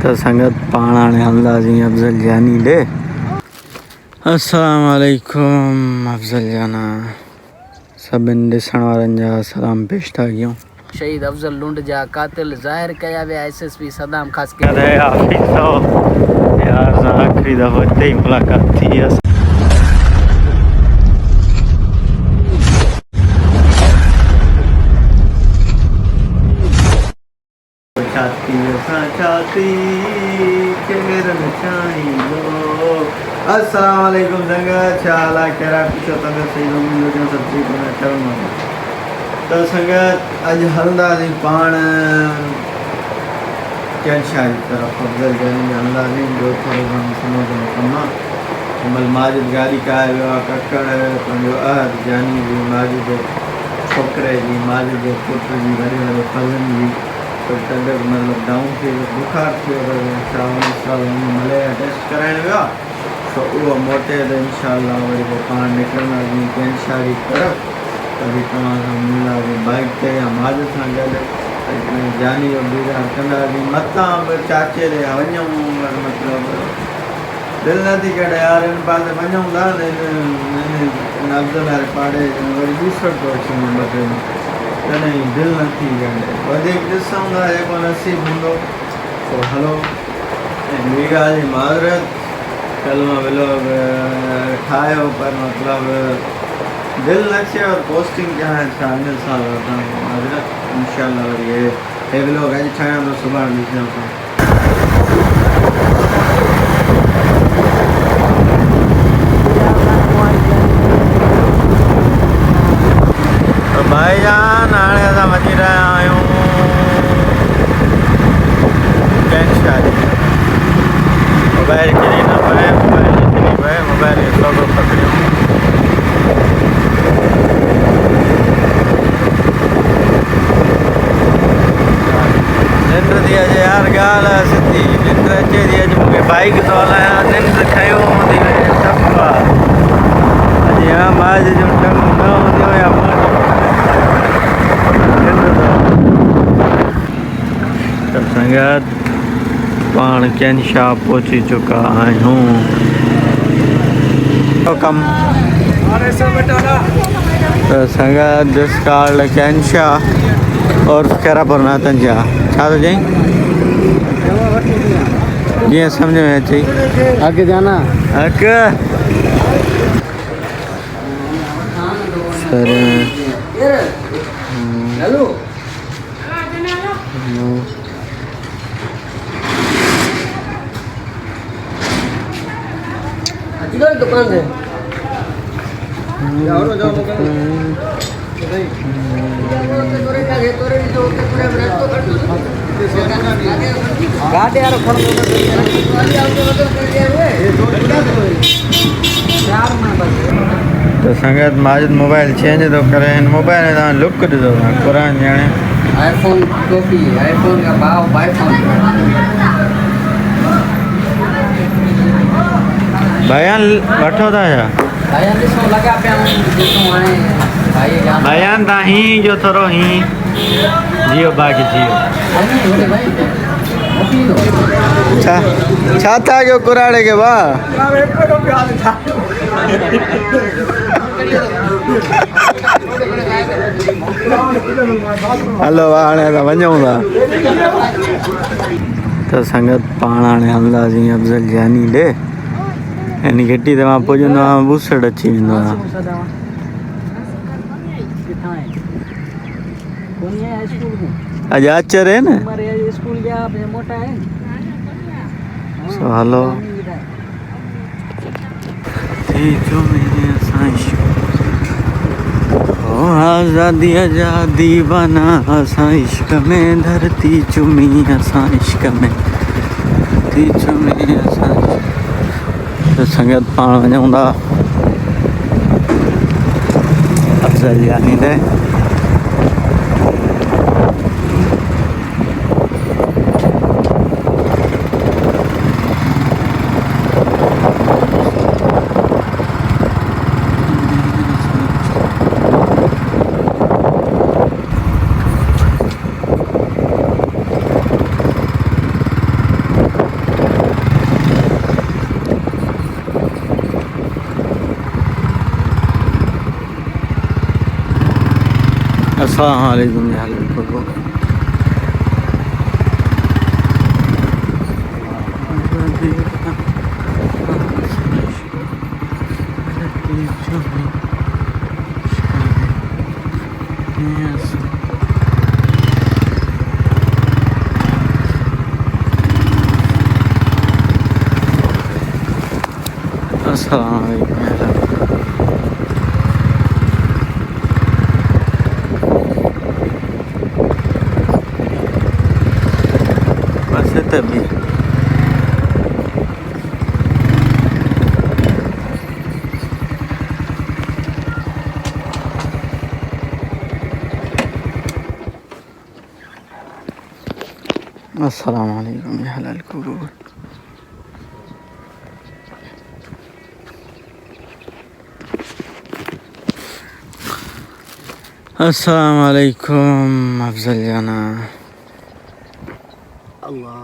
तो संगत पाण हल्दासीं अफज़ल जानी ॾे। अस्सलाम वालेकुम अफज़ल जाना सभिनि ॾिसण वारनि जा सलाम पेश था कयूं। शहीद अफजल लुंड जा कातिल ज़ाहिर कया विया एसएसपी सदाम ख़ास यार आखिरी दफ़ो हिते ई मुलाक़ात थी हुअसि। अस्सलाम वालेकुम संगत छा हाल आहे कहिड़ा पुछो तबियत सही हुजनि सभु ठीकु हुन चवंदो त संगत अॼु हलंदासीं पाण कैंशा जी तरफ़ अफज़ल जानी में हलंदासीं। ॿियो थोरो घणो सुनो सुनो कमु आहे। हिनमहिल माजिद गाॾी काए वियो आहे ककड़ पंहिंजो अहद जानी जी माजिद छोकिरे जी माजिद जे पुट जी वॾे वॾे कज़न जी तबियत मतिलबु डाउन थी वियो बुखार थी वियो मलेरिया टेस्ट कराइण वियो आहे तो उहो मोटे त इंशाअल्लाह वरी पोइ पाण निकिरंदासीं कैंशा जी तरफ़। वरी तव्हां सां मिलंदासीं बाइक ते या माजिद सां गॾु जानी जो दीदार कंदासीं। मथां बि चाचे ॾे वञूं मतिलबु दिलि नथी करे यार हिन पासे वञूं था अफज़ल वारे पाड़े वरी ॾिसण थो अचे ॿ टे तॾहिं दिलि नथी करे वधीक ॾिसूं था जेको नसीबु हूंदो पोइ हलो। ऐं ॿी ॻाल्हि जी माज़रत कल्ह मां व्लॉग ठाहियो पर मतिलबु दिलि न थिए और पोस्टिंग कयां छा हिन साल माज़रत इंशाअल्लाह वरी हे व्लॉग अॼु ठाहियां थो सुभाणे ॾिसऊं था। भाईजान हाणे असां वञी रहिया आहियूं कैंशा जी। मोबाइल किरी न पए मोबाइल खे थोरो पकड़ियूं। निंड थी अचे यार ॻाल्हि आहे सिधी निंड अचे थी अॼु मूंखे बाइक थो हलायां निंड खयूं हूंदी टफ आहे अॼु या माज जो टंग न हूंदियूं या संगत पाण कैंशा पहुची चुका आहियूं। कम संगत दिस कॉल्ड कैंशा और खैरापुर नाथन जा छा थो चई जीअं सम्झ में अचे आगे जाना अॻु सर हेलो दुकान से तो संगत माजिद मोबाइल चेंज तो करे हिन मोबाइल में तव्हां लुक ॾिसो था क़ुरान ॼाणे आईफोन कॉपी आईफोन का भाव 500 बयान वठो था छा भाई ॾिसो लॻा पिया ॾिसो हाणे भाई जान बयान तव्हां हीअं जो थोरो हीअं जियो बाक़ी जियो छा छा था कयो कुराड़े खे वाह हलो हाणे असां वञूं था त संगत पाण हाणे हलंदासीं अफज़ल जानी ॾे हिन घिटी ते मां पुॼंदो आहियां बूसड़ अची वेंदो आहे। अॼु आचर है न सो हलो आज़ादी आज़ादी बना असां इश्क में धरती चुमी असां इश्क में धरती चुमी असां तो संगत पाण वञूं था अफज़ल जानी ॾे। अस्सलाम वालेकुम या लोगों। अस्सलाम वालेकुम या लोगों। बस तभी अस्सलाम वालेकुम या लोगों। अस्सलाम वालेकुम अफजल जाना। अल्लाह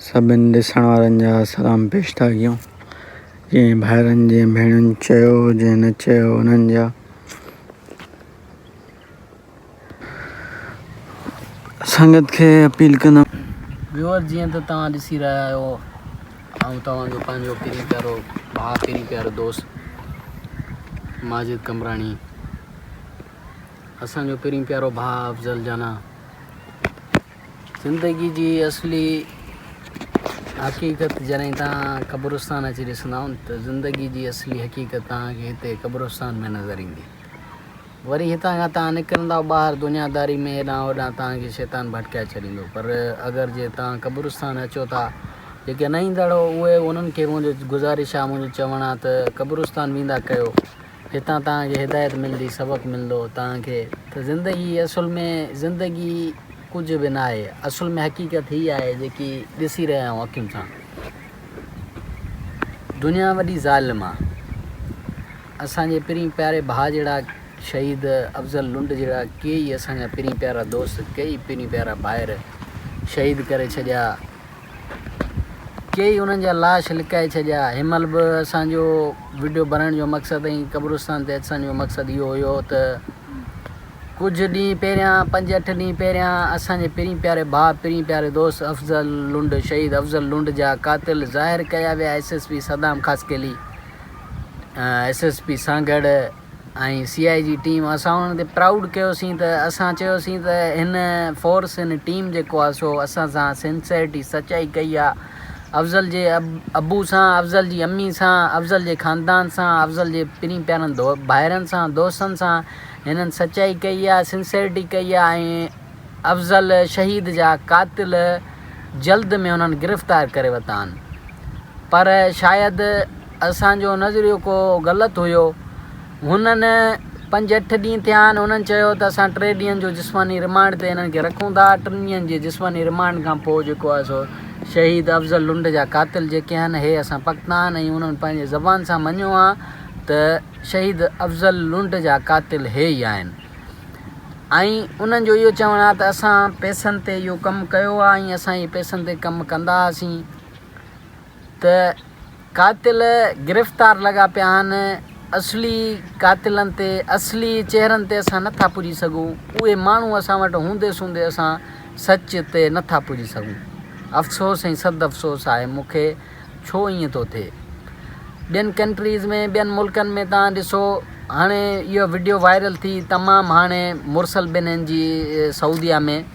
सभिनि ॾिसण वारनि जा सलाम पेश था कयूं। जीअं भाइरनि जीअं भेणुनि चयो, जीअं न चयो उन्हनि जा संगत खे अपील कंदुमि। व्यूअर जीअं त तव्हां ॾिसी रहिया आहियो ऐं तव्हांजो पंहिंजो पहिरीं प्यारो भाउ, पहिरीं प्यारो दोस्त माजिद कमराणी, असांजो पहिरीं प्यारो भाउ अफज़ल जाना। ज़िंदगी जी असली हक़ीक़त जॾहिं तव्हां क़ब्रिस्तान अची ॾिसंदव त ज़िंदगी जी असली हक़ीक़त तव्हांखे हिते क़ब्रिस्तान में नज़र ईंदी। वरी हितां खां तव्हां निकिरंदा ॿाहिरि दुनियादारी में हेॾां होॾां तव्हांखे शैतान भटकाए छॾींदो। पर अगरि जे तव्हां क़ब्रिस्तान अचो था, जेके न ईंदड़ उहे उन्हनि खे मुंहिंजो गुज़ारिश आहे, मुंहिंजो चवणु आहे त क़ब्रिस्तान वेंदा कयो। हितां तव्हांखे हिदायत मिलंदी, सबक़ु मिलंदो तव्हांखे त ज़िंदगी असुल में ज़िंदगी कुझु बि न आहे। असुल में हक़ीक़त हीअ आहे जेकी ॾिसी रहिया आहियूं अखियुनि सां। दुनिया वॾी ज़ालिम आहे। असांजे पहिरीं प्यारे भाउ जहिड़ा शहीद अफज़ल लुंड जहिड़ा कई असांजा पहिरीं प्यारा दोस्त, कई पहिरीं प्यारा ॿाहिरि शहीद करे छॾिया, कई उन्हनि जा लाश लिकाए छॾिया। हिनमहिल बि असांजो वीडियो बनाइण जो मक़सदु ऐं क़ब्रिस्तान ते अचण जो मक़सदु इहो हुयो त कुझु ॾींहं पहिरियां, 5-8 ॾींहं पहिरियां असांजे पहिरीं प्यारे भाउ, पहिरीं प्यारे दोस्त अफज़ल लुंड, शहीद अफज़ल लुंड जा कातिल ज़ाहिर कया विया SSP सदाम ख़ासकेली, SSP सां गॾु ऐं CIG टीम। असां उन्हनि ते प्राउड कयोसीं त असां चयोसीं त हिन फोर्स, हिन टीम जेको आहे सो असां सां सिंसेरिटी सचाई कई आहे। अफज़ल जे अबू सां, अफज़ल जी अम्मी सां, अफज़ल जे ख़ानदान सां, अफज़ल जे पहिरीं प्यारनि भाइरनि सां, दोस्तनि सां हिननि सचाई कई आहे, सिंसेरिटी कई आहे। ऐं अफज़ल शहीद जा कातिल जल्द में उन्हनि गिरफ़्तार करे वरिता आहिनि। पर शायदि असांजो नज़रियो को ग़लति हुयो। हुननि 5-8 ॾींहं थिया आहिनि, उन्हनि चयो त असां 3 ॾींहंनि जो जिस्मानी रिमांड ते हिननि खे रखूं था। 3 ॾींहंनि जे जिस्मानी रिमांड खां पोइ जेको आहे सो शहीद अफज़ल लुंड जा कातिल जेके आहिनि हे असां पकता आहिनि ऐं उन्हनि पंहिंजे ज़बान सां मञियो आहे त शहीद अफज़ल लुंड जा कातिल हे ई आहिनि। ऐं उन्हनि जो इहो चवणु आहे त असां पैसनि ते इहो कमु कयो आहे ऐं असां इहे पैसनि ते कमु कंदा हुआसीं। त कातिल गिरफ़्तार लॻा पिया आहिनि। असली कातिलनि ते, असली चेहरनि ते असां नथा पुॼी सघूं। उहे माण्हू असां वटि हूंदे सूंदे असां सच ते नथा पुॼी सघूं। अफ़सोस ऐं सद अफ़सोस आहे मूंखे, छो ईअं थो थिए। ॿियनि कंट्रीज़ में, ॿियनि मुल्कनि में तव्हां ॾिसो, हाणे इहो वीडियो वायरल थी तमामु। हाणे मुरसल बिन हिन जी सऊदीया में,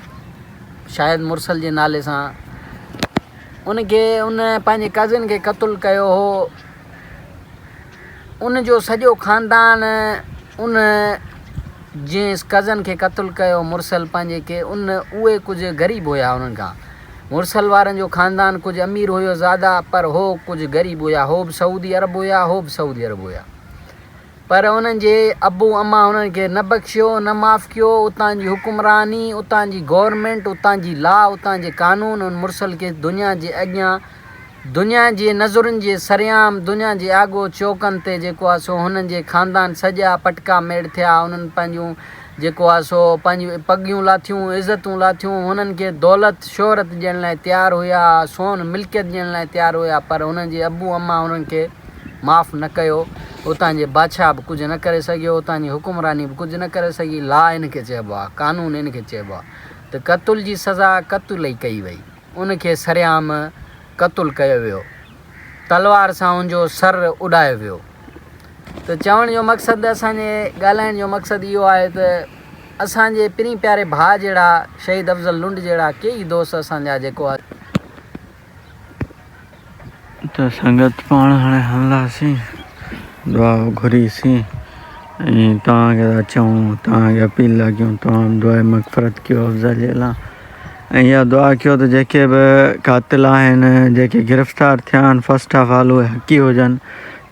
शायदि मुरसल जे नाले सां, उनखे उन पंहिंजे कज़िन खे क़तलु कयो हो। उनजो सॼो ख़ानदान उन जंहिं कज़न खे क़तलु कयो मुरसल पंहिंजे खे, उहे कुझु ग़रीब हुया। उन्हनि खां मुरसल वारनि जो ख़ानदान कुझु अमीर हुयो ज़्यादा, पर हो कुझु ग़रीब हुया। हो बि सऊदी अरब हुया, हो बि सऊदी अरब हुया। पर उन्हनि जे अबू अम्मा उन्हनि खे न बख़्शियो, न माफ़ु कयो। उतां जी हुकुमरानी, उतां जी गवर्नमेंट, उतां जी लॉ, उतां जे कानून उन मुरसल खे दुनिया जे अॻियां, दुनिया जे नज़रुनि जे सरियाम, दुनिया जे आगो चौकनि ते जेको आहे सो हुननि जे ख़ानदान सॼा पटका मेड़ थिया। उन्हनि पंहिंजूं जेको आहे सो पंहिंजी पगियूं लाथियूं, इज़तूं लाथियूं, हुननि खे दौलत शोहरत ॾियण लाइ तयारु हुया, सोन मिल्कियत ॾियण लाइ तयारु हुया, पर हुननि जे अबू अम्मा हुननि खे माफ़ु न कयो। उतां जे बादशाह बि कुझु न करे सघियो, उतां जी हुकुमरानी बि कुझु न करे सघी। ला इन खे चइबो आहे, कानून इन खे चइबो आहे। त क़तुल जी सज़ा क़तुल ई कई वई, उनखे सरेआम क़तुल कयो वियो, तलवार सां हुनजो सर उॾायो वियो। त चवण जो मक़सदु, असांजे ॻाल्हाइण जो मक़सदु इहो आहे त असांजे पिरीं प्यारे भाउ जहिड़ा शहीद अफ़ज़ल लुंड जहिड़ा कई दोस्त असांजा जेको आहे। त संगत पाण हाणे हलंदासीं, दुआ घुरीसीं ऐं तव्हांखे था चऊं, तव्हांखे अपील था कयूं, तव्हां दुआ मग़फ़िरत कयो अफ़ज़ल जे लाइ, ऐं इहा दुआ कयो त जेके बि क़ातिल आहिनि, जेके गिरफ़्तार थिया आहिनि, फस्ट ऑफ ऑल उहे हक़ी हुजनि।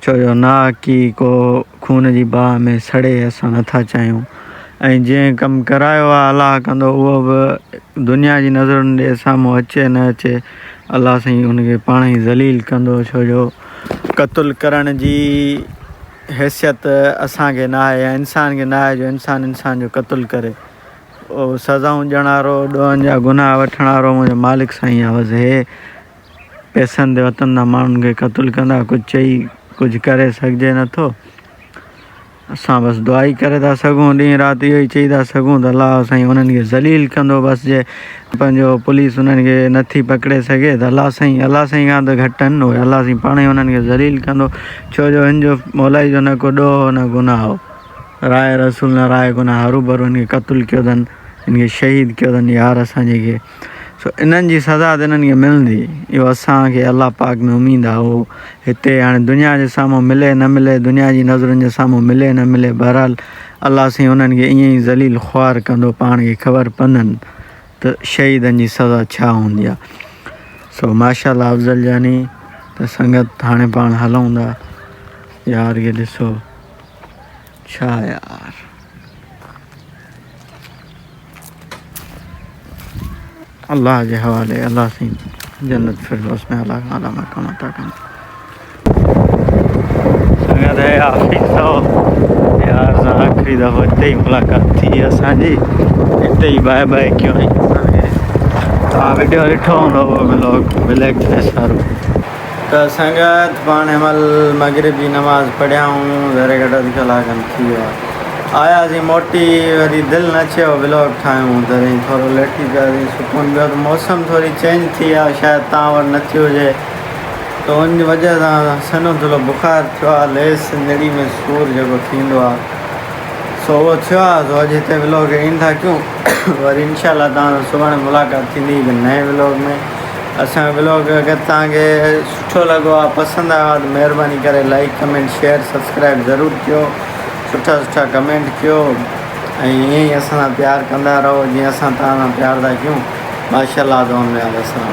छो जो ना की को खून जी बाह में सड़े असां नथा चाहियूं। ऐं जंहिं कमु करायो आहे अलाह कंदो उहो बि दुनिया जी नज़रुनि ॾे साम्हूं अचे न अचे, अलाह साईं हुनखे पाण ई ज़लील कंदो। छो जो क़तुल करण जी हैसियत असांखे न आहे, या इंसान खे न आहे जो इंसान जो क़तुल करे। उहो सज़ाऊं ॾियण वारो, ॾोहनि जा गुनाह वठण वारो मुंहिंजो मालिक साईं आहे। बसि हे पैसनि ते वतंदा माण्हुनि खे क़तुल कंदा, कुझु चई कुझु करे सघिजे नथो। असां बसि दुआ ई करे था सघूं, ॾींहुं राति इहो ई चई था सघूं त अलाह साईं उन्हनि खे ज़लील कंदो। बसि जे पंहिंजो पुलिस उन्हनि खे नथी पकिड़े सघे त अलाह साईं खां त घटि आहिनि उहे, अलाह साईं पाण ई उन्हनि खे ज़लील कंदो। छो जो हिन जो मौलाई जो न को ॾोह न गुनाह हो, राय रसूल न राय गुनाह, हरूभरू हिन खे क़तुल कयो अथनि, हिन खे शहीद कयो अथनि यार असांजे खे। सो इन्हनि जी सज़ा त इन्हनि खे मिलंदी, इहो असांखे अलाह पाक में उमेदु आहे। उहो हिते हाणे दुनिया जे साम्हूं मिले न मिले, दुनिया जी नज़रुनि जे साम्हूं मिले न मिले, बहरहाल अलाह साईं उन्हनि खे ईअं ई ज़लील ख़्वार कंदो। पाण खे ख़बर पवंदनि त शहीदनि जी सज़ा छा हूंदी आहे। सो माशाअल्लाह अफ़ज़ल जानी। त संगत हाणे पाण हलूं था यार, खे ॾिसो छा यार, अल्लाह जे हवाले, अल्लाह साईं जन्नत फिरदौस में अला मक़ाम अता कनि। संगत है यार सां आख़िरी दफ़ो हिते ई मुलाक़ात थी असांजी, हिते ई बाए बाए कयो हुई असांखे। तव्हां वीडियो ॾिठो हूंदो उहो ब्लॉग ब्लैक ड्रेस वारो। त संगत पाण महिल मग़रिब जी नमाज़ पढ़ियाऊं, घरे अध कलाकनि थी वियो आहे, आयासीं मोटी, वरी दिलि न चयो ब्लॉग ठाहियूं, तॾहिं थोरो लेटी पियासीं, सुकून पियो। त मौसम थोरी चेंज थी आहे, शायदि तव्हां वटि न थी हुजे, त उन वजह सां सनो थोरो बुख़ारु थियो आहे, लेस नड़ी में सूरु जेको थींदो आहे सो उहो थियो आहे। सो अॼु हिते व्लॉग ईंदा कयूं, वरी इनशाअल्लाह तव्हां सुभाणे मुलाक़ात थींदी हिकु नए व्लॉग में। असांजो व्लॉग अगरि तव्हांखे सुठो लॻो आहे, पसंदि आयो आहे, त महिरबानी करे लाइक कमेंट शेयर सब्सक्राइब ज़रूरु कयो, सुठा सुठा कमेंट कयो, ऐं ईअं ई असां सां प्यारु कंदा रहो जीअं असां तव्हां सां प्यारु था कयूं। माशाअल्लाह, दुआउनि में असां